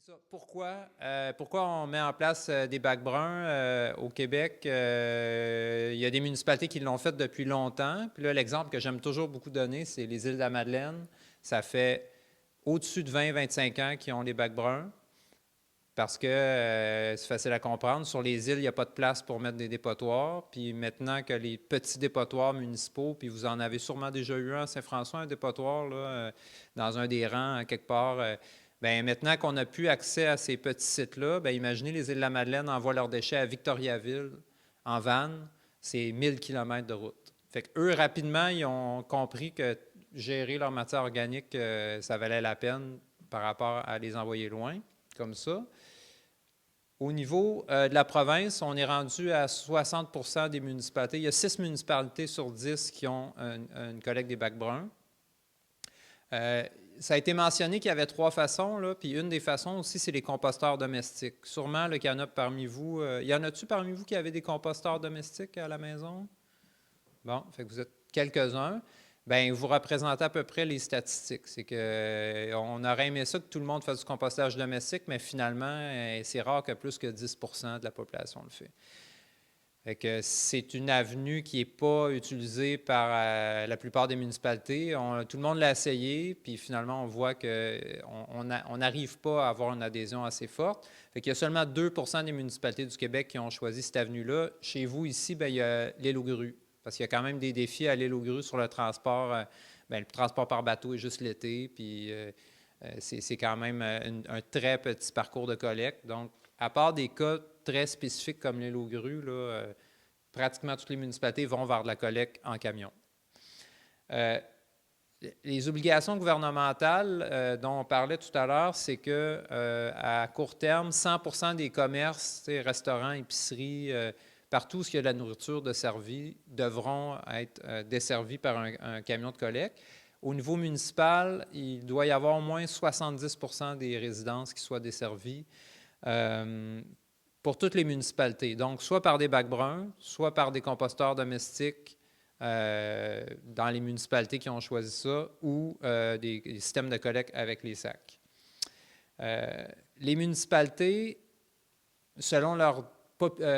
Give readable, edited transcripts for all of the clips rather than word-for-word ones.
ça. Pourquoi on met en place des bacs bruns au Québec? Il y a des municipalités qui l'ont fait depuis longtemps. Puis là, l'exemple que j'aime toujours beaucoup donner, c'est les îles de la Madeleine. Ça fait au-dessus de 20-25 ans qu'ils ont les bacs bruns parce que c'est facile à comprendre. Sur les îles, il n'y a pas de place pour mettre des dépotoirs. Puis maintenant que les petits dépotoirs municipaux, puis vous en avez sûrement déjà eu un à Saint-François, un dépotoir là, dans un des rangs, quelque part. Bien, maintenant qu'on n'a plus accès à ces petits sites-là, bien, imaginez les îles de la Madeleine envoient leurs déchets à Victoriaville en van, c'est 1000 km de route. Fait qu'eux, rapidement, ils ont compris que gérer leur matière organique, ça valait la peine par rapport à les envoyer loin, comme ça. Au niveau de la province, on est rendu à 60 des municipalités. Il y a 6 municipalités sur 10 qui ont une collecte des bacs bruns. Ça a été mentionné qu'il y avait 3 façons, là, puis une des façons aussi, c'est les composteurs domestiques. Sûrement qu'il y en a parmi vous. Y en a-tu parmi vous qui avez des composteurs domestiques à la maison? Bon, fait que vous êtes quelques-uns. Bien, vous représentez à peu près les statistiques. C'est que on aurait aimé ça que tout le monde fasse du compostage domestique, mais finalement, c'est rare que plus que 10% de la population le fait. Fait que c'est une avenue qui n'est pas utilisée par la plupart des municipalités. Tout le monde l'a essayé, puis finalement, on voit qu'on n'arrive pas à avoir une adhésion assez forte. Fait qu'il y a seulement 2% des municipalités du Québec qui ont choisi cette avenue-là. Chez vous, ici, bien, il y a l'île aux grues, parce qu'il y a quand même des défis à l'île aux grues sur le transport. Bien, le transport par bateau est juste l'été, puis c'est quand même un très petit parcours de collecte. Donc, à part des cas très spécifiques comme l'île aux grues, là, pratiquement toutes les municipalités vont vers de la collecte en camion. Les obligations gouvernementales dont on parlait tout à l'heure, c'est que à court terme, 100% des commerces, restaurants, épiceries, partout où il y a de la nourriture de servie, devront être desservis par un camion de collecte. Au niveau municipal, il doit y avoir au moins 70% des résidences qui soient desservies pour toutes les municipalités. Donc, soit par des bacs bruns, soit par des composteurs domestiques dans les municipalités qui ont choisi ça, ou des systèmes de collecte avec les sacs. Les municipalités, selon leur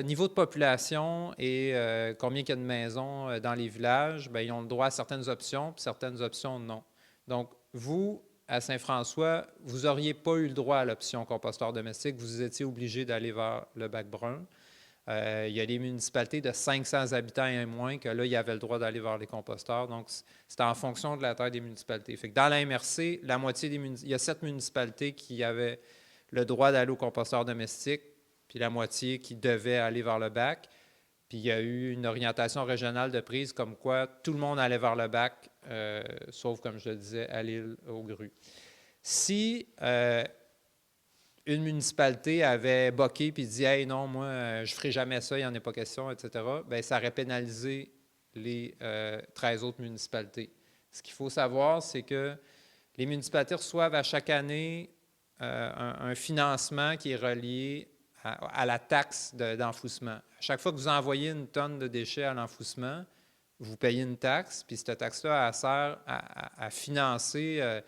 niveau de population et combien il y a de maisons dans les villages, bien, ils ont le droit à certaines options, puis certaines options non. Donc, vous, à Saint-François, vous n'auriez pas eu le droit à l'option composteur domestique, vous étiez obligé d'aller vers le bac brun. Il y a des municipalités de 500 habitants et moins que là, il y avait le droit d'aller vers les composteurs. Donc, c'est en fonction de la taille des municipalités. Fait que dans la MRC, la moitié il y a 7 municipalités qui avaient le droit d'aller au composteur domestique, puis la moitié qui devait aller vers le bac. Puis il y a eu une orientation régionale de prise comme quoi tout le monde allait vers le bac, sauf, comme je le disais, à l'île aux grues. Si une municipalité avait boqué puis dit « Hey, non, moi, je ne ferai jamais ça, il n'y en a pas question, etc. », bien, ça aurait pénalisé les 13 autres municipalités. Ce qu'il faut savoir, c'est que les municipalités reçoivent à chaque année un financement qui est relié à la taxe d'enfouissement. À chaque fois que vous envoyez une tonne de déchets à l'enfouissement, vous payez une taxe, puis cette taxe-là, elle sert à financer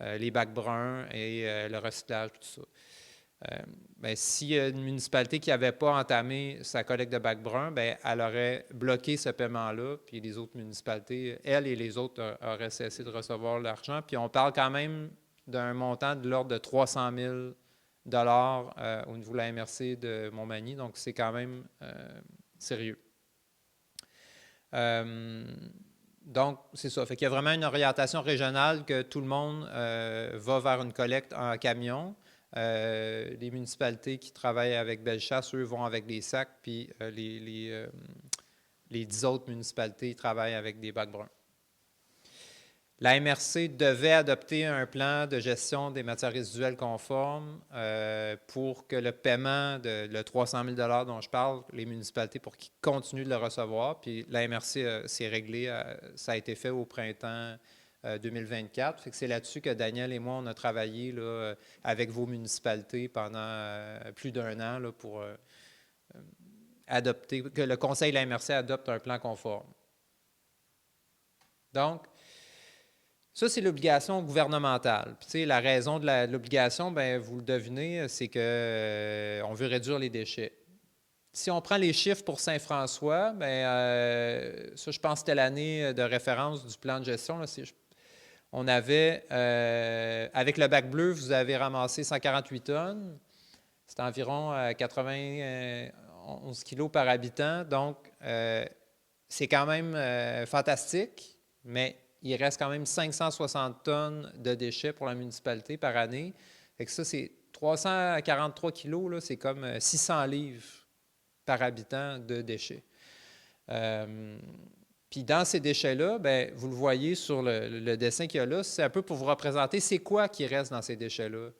les bacs bruns et le recyclage, tout ça. Bien, s'il y a une municipalité qui n'avait pas entamé sa collecte de bacs bruns, bien, elle aurait bloqué ce paiement-là, puis les autres municipalités, elles et les autres, auraient cessé de recevoir l'argent. Puis on parle quand même d'un montant de l'ordre de 300 000 au niveau de la MRC de Montmagny, donc c'est quand même sérieux. Donc, c'est ça. Fait qu'il y a vraiment une orientation régionale que tout le monde va vers une collecte en camion. Les municipalités qui travaillent avec Bellechasse, eux, vont avec des sacs, puis les 10 autres municipalités travaillent avec des bacs bruns. La MRC devait adopter un plan de gestion des matières résiduelles conformes pour que le paiement de le 300 000 dont je parle, les municipalités, pour qu'ils continuent de le recevoir. Puis la MRC s'est réglé, ça a été fait au printemps 2024. Fait que c'est là-dessus que Daniel et moi, on a travaillé là, avec vos municipalités pendant plus d'un an là, pour adopter, que le Conseil de la MRC adopte un plan conforme. Donc, Ça, c'est l'obligation gouvernementale. Puis, tu sais, la raison de l'obligation, bien, vous le devinez, c'est qu'on veut réduire les déchets. Si on prend les chiffres pour Saint-François, bien, ça, je pense que c'était l'année de référence du plan de gestion. Là, on avait, avec le bac bleu, vous avez ramassé 148 tonnes. C'est environ 91 kilos par habitant. Donc, c'est quand même fantastique, mais il reste quand même 560 tonnes de déchets pour la municipalité par année. Fait que ça, c'est 343 kilos, là, c'est comme 600 livres par habitant de déchets. Puis dans ces déchets-là, bien, vous le voyez sur le dessin qu'il y a là, c'est un peu pour vous représenter c'est quoi qui reste dans ces déchets-là.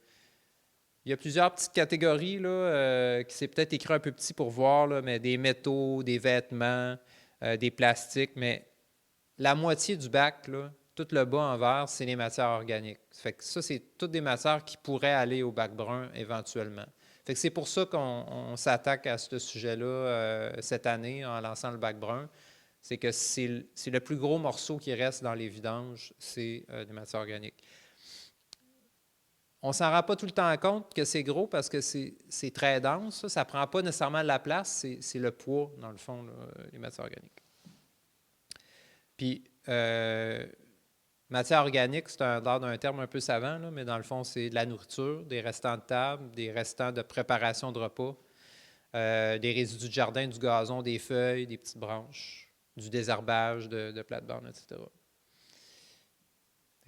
Il y a plusieurs petites catégories, là, qui c'est peut-être écrit un peu petit pour voir, là, mais des métaux, des vêtements, des plastiques, mais la moitié du bac, là, tout le bas en vert, c'est les matières organiques. Fait que ça, c'est toutes des matières qui pourraient aller au bac brun éventuellement. Fait que c'est pour ça qu'on s'attaque à ce sujet-là cette année en lançant le bac brun. C'est que c'est le plus gros morceau qui reste dans les vidanges, c'est des matières organiques. On ne s'en rend pas tout le temps compte que c'est gros parce que c'est très dense. Ça ne prend pas nécessairement de la place, c'est le poids, dans le fond, là, les matières organiques. Puis, matière organique, c'est un terme un peu savant, là, mais dans le fond, c'est de la nourriture, des restants de table, des restants de préparation de repas, des résidus de jardin, du gazon, des feuilles, des petites branches, du désherbage de plate-bandes, etc.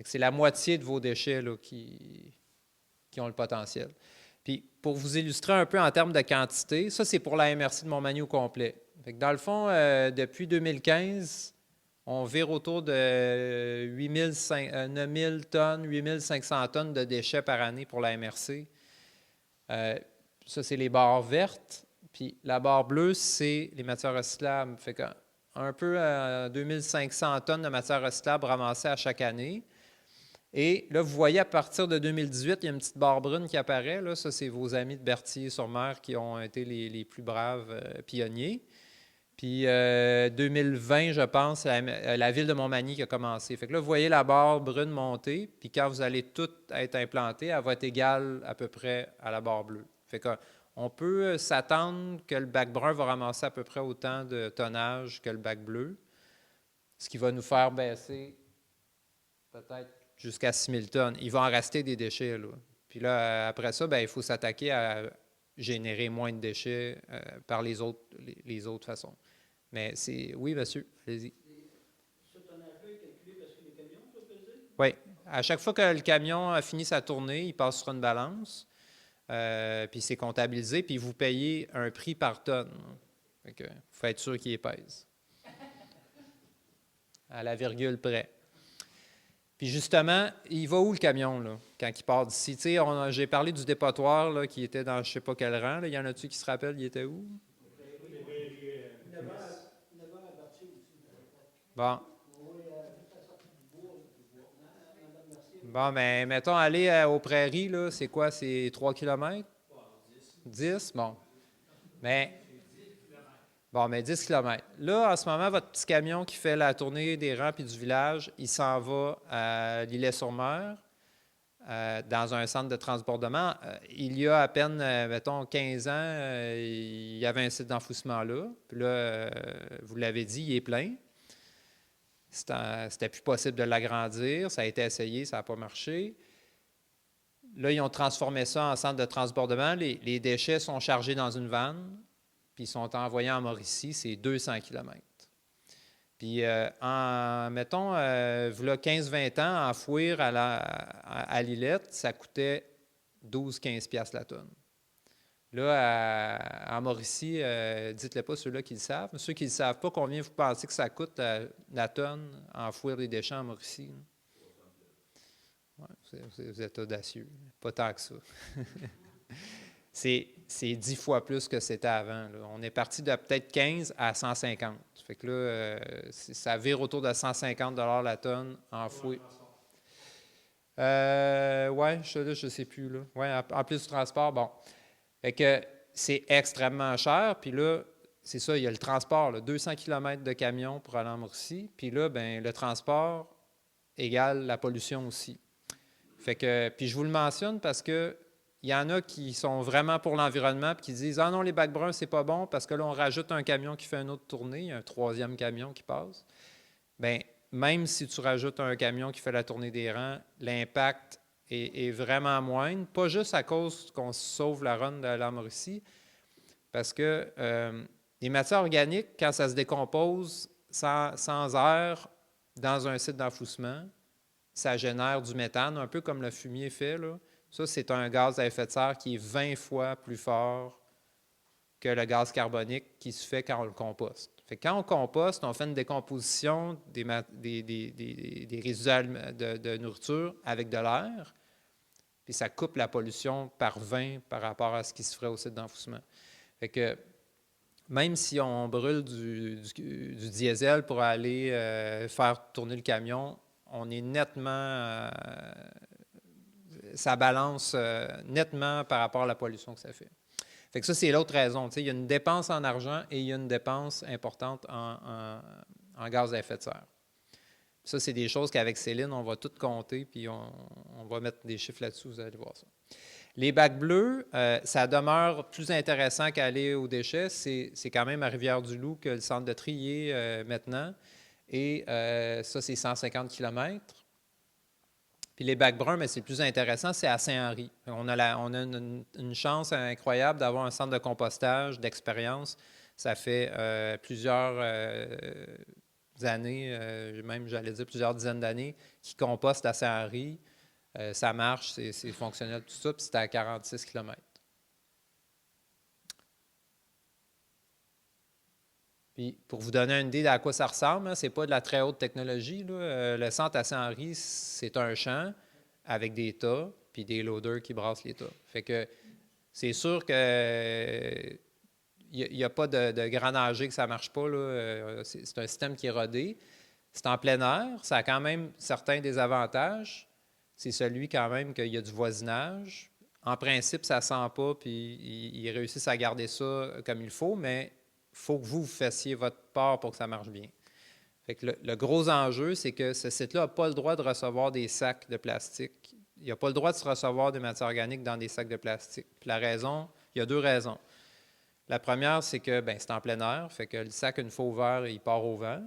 C'est la moitié de vos déchets là, qui ont le potentiel. Puis, pour vous illustrer un peu en termes de quantité, ça, c'est pour la MRC de Montmagny au complet. Fait que dans le fond, depuis 2015, on vire autour de 9 000 tonnes, 8 500 tonnes de déchets par année pour la MRC. Ça, c'est les barres vertes. Puis la barre bleue, c'est les matières recyclables. Fait qu'un peu 2 500 tonnes de matières recyclables ramassées à chaque année. Et là, vous voyez, à partir de 2018, il y a une petite barre brune qui apparaît. Là. Ça, c'est vos amis de Berthier-sur-Mer qui ont été les plus braves pionniers. Puis 2020, je pense, la ville de Montmagny qui a commencé. Fait que là, vous voyez la barre brune monter, puis quand vous allez toutes être implantées, elle va être égale à peu près à la barre bleue. Fait qu'on peut s'attendre que le bac brun va ramasser à peu près autant de tonnage que le bac bleu, ce qui va nous faire baisser peut-être jusqu'à 6 000 tonnes. Il va en rester des déchets, là. Puis là, après ça, bien, il faut s'attaquer à générer moins de déchets par les autres façons. Mais c'est... Oui, monsieur, allez-y. Ce tonnage-là est calculé parce que les camions peuvent peser? Oui. À chaque fois que le camion a fini sa tournée, il passe sur une balance, puis c'est comptabilisé, puis vous payez un prix par tonne. Fait que, faut être sûr qu'il pèse. À la virgule près. Puis justement, il va où le camion, là, quand il part d'ici? Tu sais, j'ai parlé du dépotoir, là, qui était dans je ne sais pas quel rang. Là. Il y en a-tu qui se rappellent, il était où? Bon. Bon, bien, mettons, aller aux prairies, là, c'est quoi? C'est 3 km? 10? Bon. Mais, mais 10 km. Là, en ce moment, votre petit camion qui fait la tournée des rangs et du village, il s'en va à l'Îlet-sur-Mer, dans un centre de transbordement. Il y a à peine, mettons, 15 ans, il y avait un site d'enfouissement là. Puis là, vous l'avez dit, il est plein. C'était plus possible de l'agrandir. Ça a été essayé, ça n'a pas marché. Là, ils ont transformé ça en centre de transbordement. Les déchets sont chargés dans une vanne, puis ils sont envoyés en Mauricie. C'est 200 km. Puis, mettons, voilà 15-20 ans, enfouir à l'Îlette, ça coûtait 12-15$ la tonne. Là, en Mauricie, dites-le pas ceux-là qui le savent. Ceux qui ne le savent pas, combien vous pensez que ça coûte la tonne enfouir les déchets en Mauricie? Ouais, vous êtes audacieux. Pas tant que ça. C'est 10 fois plus que c'était avant. Là. On est parti de peut-être 15 à 150. Fait que là, ça vire autour de 150 $ la tonne enfouie. Oui, je ne sais plus. Là. Ouais, en plus du transport, bon. Fait que c'est extrêmement cher. Puis là, c'est ça, il y a le transport, là, 200 km de camion pour aller en Mauricie. Puis là, ben, le transport égale la pollution aussi. Fait que, puis je vous le mentionne parce que il y en a qui sont vraiment pour l'environnement et qui disent « Ah non, les bacs bruns, c'est pas bon parce que là, on rajoute un camion qui fait une autre tournée, un troisième camion qui passe. » Bien, même si tu rajoutes un camion qui fait la tournée des rangs, l'impact est vraiment moindre, pas juste à cause qu'on sauve la run de la Mauricie, parce que les matières organiques, quand ça se décompose sans air dans un site d'enfouissement, ça génère du méthane, un peu comme le fumier fait, là. Ça, c'est un gaz à effet de serre qui est 20 fois plus fort que le gaz carbonique qui se fait quand on le composte. Fait que quand on composte, on fait une décomposition des résidus de nourriture avec de l'air, puis ça coupe la pollution par 20 par rapport à ce qui se ferait au site d'enfouissement. Fait que même si on brûle du diesel pour aller faire tourner le camion, on est nettement... ça balance nettement par rapport à la pollution que ça fait. Fait que ça, c'est l'autre raison. Il y a une dépense en argent et il y a une dépense importante en gaz à effet de serre. Ça, c'est des choses qu'avec Céline, on va tout compter, puis on va mettre des chiffres là-dessus, vous allez voir ça. Les bacs bleus, ça demeure plus intéressant qu'aller aux déchets. C'est quand même à Rivière-du-Loup que le centre de tri est maintenant. Et ça, c'est 150 km. Puis les bacs bruns, mais c'est plus intéressant, c'est à Saint-Henri. On a une chance incroyable d'avoir un centre de compostage, d'expérience. Ça fait plusieurs années, même j'allais dire plusieurs dizaines d'années, qui compostent à Saint-Henri. Ça marche, c'est fonctionnel, tout ça, puis c'est à 46 km. Puis, pour vous donner une idée à quoi ça ressemble, ce n'est pas de la très haute technologie, là. Le centre à Saint-Henri, c'est un champ avec des tas, puis des loaders qui brassent les tas. Fait que c'est sûr que il n'y a pas de grand danger que ça ne marche pas, là. C'est un système qui est rodé. C'est en plein air. Ça a quand même certains désavantages. C'est celui quand même qu'il y a du voisinage. En principe, ça ne sent pas, puis ils réussissent à garder ça comme il faut, mais il faut que vous fassiez votre part pour que ça marche bien. Fait que le gros enjeu, c'est que ce site-là n'a pas le droit de recevoir des sacs de plastique. Il n'a pas le droit de se recevoir des matières organiques dans des sacs de plastique. Puis la raison, il y a deux raisons. La première, c'est que c'est en plein air, fait que le sac, une fois ouvert, il part au vent.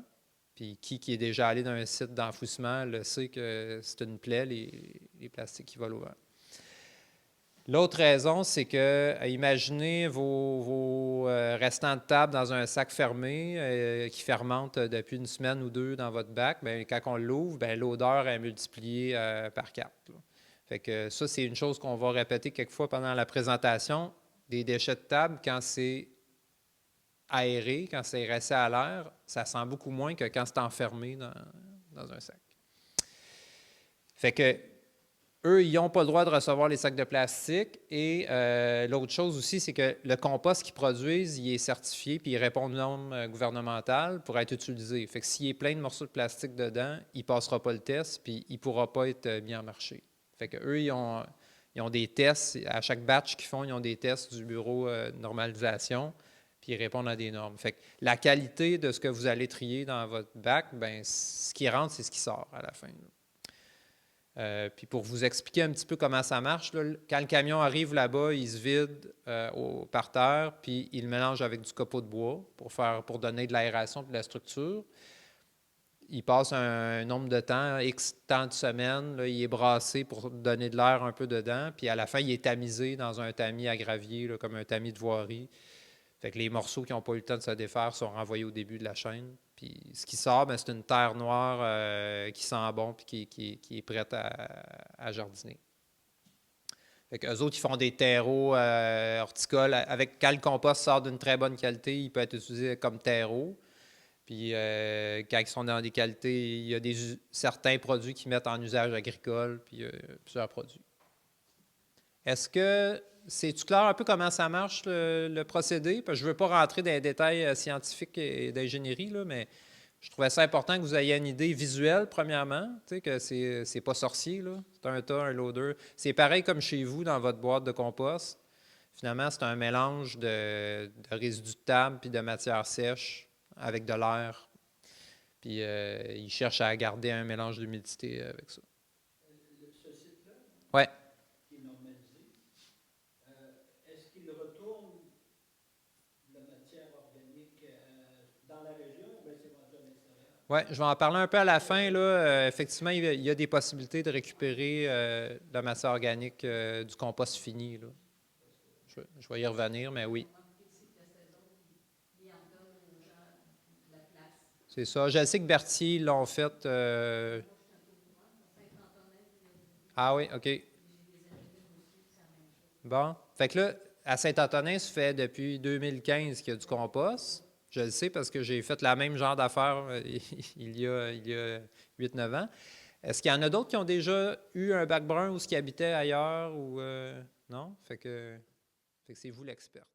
Puis qui est déjà allé dans un site d'enfouissement le sait que c'est une plaie, les plastiques qui volent au vent. L'autre raison, c'est que imaginez vos restants de table dans un sac fermé qui fermente depuis une semaine ou deux dans votre bac. Bien, quand on l'ouvre, l'odeur est multipliée par 4. Là. Fait que ça, c'est une chose qu'on va répéter quelquefois pendant la présentation. Des déchets de table, quand c'est aéré, quand c'est resté à l'air, ça sent beaucoup moins que quand c'est enfermé dans un sac. Fait que eux, ils n'ont pas le droit de recevoir les sacs de plastique. Et l'autre chose aussi, c'est que le compost qu'ils produisent, il est certifié puis il répond aux normes gouvernementales pour être utilisé. Fait que s'il est plein de morceaux de plastique dedans, il ne passera pas le test puis il ne pourra pas être mis en marché. Fait que eux, ils ont des tests. À chaque batch qu'ils font, ils ont des tests du bureau de normalisation puis ils répondent à des normes. Fait que la qualité de ce que vous allez trier dans votre bac, ce qui rentre, c'est ce qui sort à la fin. Puis pour vous expliquer un petit peu comment ça marche, là, quand le camion arrive là-bas, il se vide par terre, puis il le mélange avec du copeau de bois pour donner de l'aération et de la structure. Il passe un nombre de temps, X temps de semaines, là, il est brassé pour donner de l'air un peu dedans, puis à la fin, il est tamisé dans un tamis à gravier, là, comme un tamis de voirie. Fait que les morceaux qui n'ont pas eu le temps de se défaire sont renvoyés au début de la chaîne. Puis ce qui sort, c'est une terre noire qui sent bon et qui est prête à jardiner. Fait qu'eux autres, ils font des terreaux horticoles. Quand le compost sort d'une très bonne qualité, il peut être utilisé comme terreau. Puis quand ils sont dans des qualités, il y a certains produits qu'ils mettent en usage agricole, puis plusieurs produits. Est-ce que c'est-tu clair un peu comment ça marche, le procédé? Parce que je ne veux pas rentrer dans les détails scientifiques et d'ingénierie, là, mais je trouvais ça important que vous ayez une idée visuelle, premièrement, que c'est pas sorcier, là. C'est un tas, un loader. C'est pareil comme chez vous, dans votre boîte de compost. Finalement, c'est un mélange de résidus de table puis de matière sèche avec de l'air. Puis ils cherchent à garder un mélange d'humidité avec ça. Ce site-là, Ouais. qui est normalisé, est-ce qu'il retourne de la matière organique dans la région ou bien c'est vendu à l'extérieur? Oui, je vais en parler un peu à la fin. Là. Effectivement, il y a des possibilités de récupérer la matière organique du compost fini. Là. Je vais y revenir, mais oui. C'est ça. Je sais que Berthier l'ont fait. Ah oui, OK. Bon. Fait que là, à Saint-Antonin, ça fait depuis 2015 qu'il y a du compost. Je le sais parce que j'ai fait la même genre d'affaires il y a 8-9 ans. Est-ce qu'il y en a d'autres qui ont déjà eu un bac brun ou qui habitaient ailleurs ou non? Fait que c'est vous l'expert.